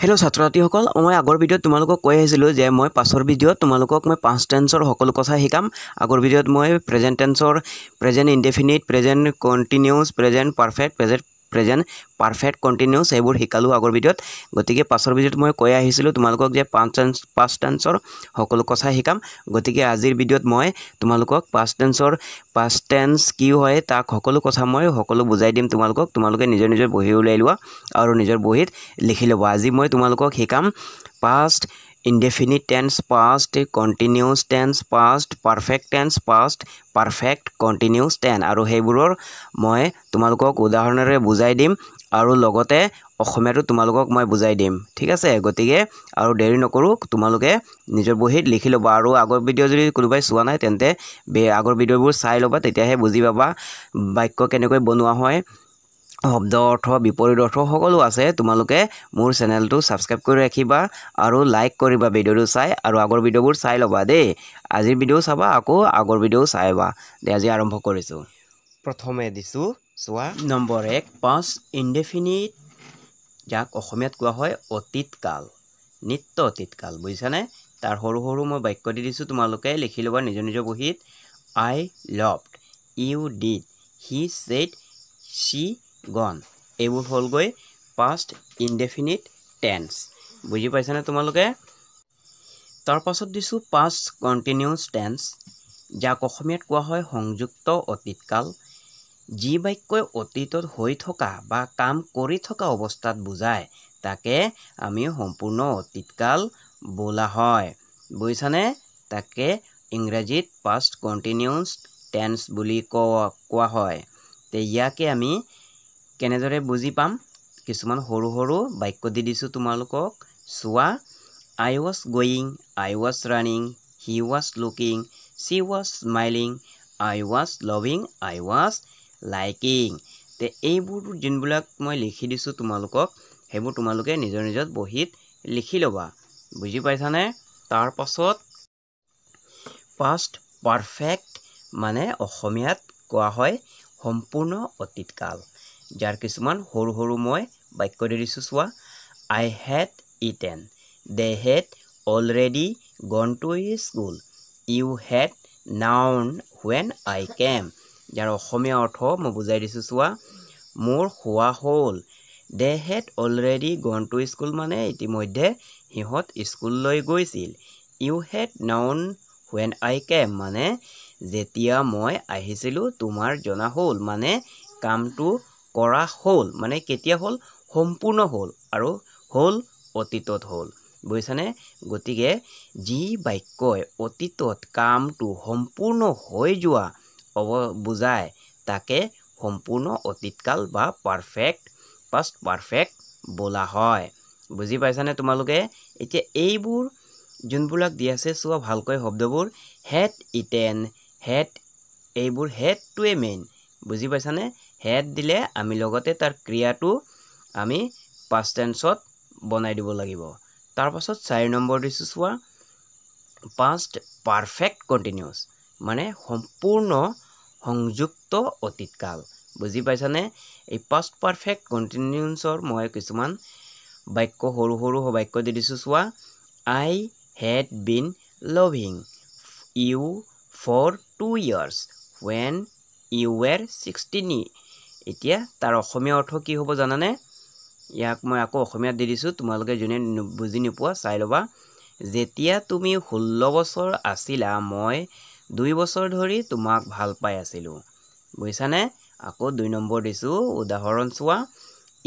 hello ছাত্ৰছাত্ৰীসকল মই আগৰ ভিডিঅ'ত তোমালোকক কৈ আহিছিলোঁ যে মই পাছৰ ভিডিঅ'ত তোমালোকক মই পাষ্ট টেন্সৰ সকলো কথা শিকাম আগৰ ভিডিঅ'ত মই প্ৰেজেন্ট টেন্সৰ present indefinite present continuous present perfect present perfect continuous এইবোৰ শিকালো আগৰ ভিডিঅ'ত গতিকে পাছৰ ভিডিঅ'ত মই কৈ আহিছিলোঁ তোমালোকক যে পাষ্ট টেন্সৰ সকলো কথা শিকাম গতিকে আজিৰ ভিডিঅ'ত মই তোমালোকক পাষ্ট টেন্স কি হয় তাক সকলো কথা মই সকলো বুজাই দিম তোমালোকে নিজৰ বহি উলাই লোৱা আৰু নিজৰ বহিত লিখি লবা আজি মই তোমালোকক শিকাম past indefinite tense past continuous tense past perfect tense past perfect continuous tense আৰু হেইবোৰৰ মই তোমালোকক উদাহৰণৰে বুজাই দিম আৰু লগতে অসমীয়াটো তোমালোকক মই বুজাই দিম ঠিক আছে গতিকে আৰু দেৰি নকৰো তোমালোকে নিজৰ বহিত লিখি লবা আৰু আগৰ ভিডিঅ যদি কোনোবাই চোৱা নাই তেন্তে আগৰ ভিডিঅবোৰ চাই লবা তেতিয়াহে বুজি পাবা বাক্য কেনেকৈ বনোৱা হয় শব্দ অৰ্থ বিপৰীত অৰ্থ সকলো আছে তোমালোকে মোৰ চেনেলটো সাবস্ক্ৰাইব কৰি ৰাখিবা আৰু লাইক কৰিবা ভিডিঅটো চাই আৰু আগৰ ভিডিঅবোৰ চাই লবা দেই আজিৰ ভিডিঅ চাবা আকৌ আগৰ ভিডিঅ চাইবা দে আজি আৰম্ভ কৰিছো প্ৰথমে দিছো চোৱা নম্বৰ 1 past indefinite যাক অসমীয়াত কোৱা হয় অতীতকাল নিত্য অতীতকাল বুজিছানে তাৰ সৰু সৰু মই বাক্য দি দিছো তোমালোকে লিখি লবা নিজৰ বহিত I loved you did he said she gone এইবোৰ হ'ল গৈ past indefinite tense বুজি পাইছানে তোমালোকে তাৰ পাছত দিছো past continuous tense যাক অসমীয়াত কোৱা হয় সংযুক্ত অতীতকাল যি বাক্যই অতীতত হৈ থকা বা কাম কৰি থকা অৱস্থাত বুজায় তাকে আমি সম্পূৰ্ণ অতীতকাল বোলা হয় বুজিছানে তাকে ইংৰাজীত past continuous tense বুলি কোৱা হয় তে ইয়াকে আমি কেনেদৰে বুজি পাম কিছুমান সৰু সৰু বাক্য দি দিছো তোমালোকক চোৱা I was going I was running he was looking she was smiling I was loving I was liking তে এইবোৰ জিনবিলাক মই লিখি দিছো তোমালোকক হেবোৰ তোমালোকে নিজৰ বহিত লিখি লবা বুজি পাইছানে তাৰ পাছত past perfect মানে অসমীয়াত কোৱা হয় সম্পূৰ্ণ অতীতকাল যাৰ কিছুমান সৰু সৰু মই বাক্য দি দিছো চোৱা I had eaten they had already gone to school you had known when I came যাৰ অসমীয়া অৰ্থ মই বুজাই দিছো চোৱা মোৰ খোৱা হ'ল they had already gone to school মানে ইতিমধ্যে হিহত স্কুললৈ গৈছিল you had known when I came মানে যেতিয়া মই আহিছিলো তোমাৰ জনা হ'ল মানে কামটো কৰা হ'ল মানে কেতিয়া হ'ল সম্পূৰ্ণ হ'ল আৰু হ'ল অতীতত হ'ল বুজিছানে গতিকে যি বাক্যই অতীতত কামটো সম্পূৰ্ণ হৈ যোৱা বুজায় তাকে সম্পূৰ্ণ অতীতকাল বা পাৰফেক্ট past perfect বোলা হয় বুজি পাইছানে তোমালোকে এতিয়া এইবোৰ যোনবিলাক দি আছে চোৱা ভালকৈ শব্দবোৰ had eaten had এইবোৰ had টোৱে মেইন বুজি পাইছানে had দিলে আমি লগতে তাৰ ক্ৰিয়াটো আমি past tenseত বনাই দিব লাগিব তাৰ পাছত 4 নম্বৰ দিছো চোৱা past perfect continuous মানে সম্পূৰ্ণ সংযুক্ত অতীতকাল বুজি পাইছানে এই past perfect continuousৰ মই কিছুমান বাক্য সৰু বাক্য দি দিছো চোৱা I had been loving you for 2 years when you were 16 এতিয়া তাৰ অসমীয়া অৰ্থ কি হ'ব জানানে ইয়াক মই আকৌ অসমীয়াত দি দিছো তোমালোকে জুনে বুজি নোপোৱা চাই লবা যেতিয়া তুমি 16 বছৰ আছিলা মই 2 বছৰ ধৰি তোমাক ভাল পাই আছিলো বুজিছানে আকৌ 2 নম্বৰ দিছো উদাহৰণ চোৱা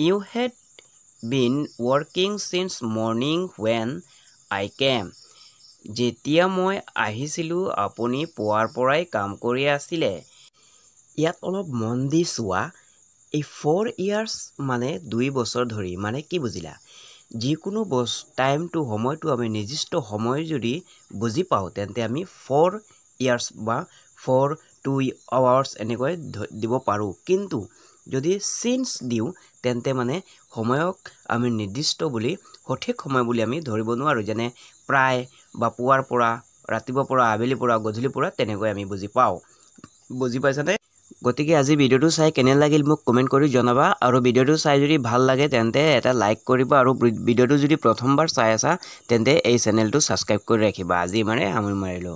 you had been working since morning when I came যেতিয়া মই আহিছিলো আপুনি পুৱাৰ পৰাই কাম কৰি আছিলে ইয়াত অলপ মন দি চোৱা এই 4 years মানে 2 বছৰ ধৰি মানে কি বুজিলা যিকোনো টাইমটো সময়টো আমি নিৰ্দিষ্ট সময় যদি বুজি পাও তেন্তে আমি 4 years বা 2 hours এনেকৈ দিব পাৰো কিন্তু যদি since দিও তেন্তে মানে সময়ক আমি নিৰ্দিষ্ট বুলি সঠিক সময় বুলি আমি ধৰিব নোৱাৰো যেনে প্ৰায় বা পুৱাৰ পৰা ৰাতিপুৱাৰ পৰা আবেলিৰ পৰা গধূলিৰ পৰা তেনেকৈ আমি বুজি পাও বুজি পাইছানে গতিকে আজি ভিডিওটো চাই কেনে লাগিল মোক কমেন্ট কৰি জনাবা আৰু ভিডিওটো চাই যদি ভাল লাগে তেন্তে এটা লাইক কৰিবা আৰু ভিডিওটো যদি প্ৰথমবাৰ চাই আছা তেন্তে এই চেনেলটো সাবস্ক্ৰাইব কৰি ৰাখিবা আজি মানে সামৰি মাৰিলো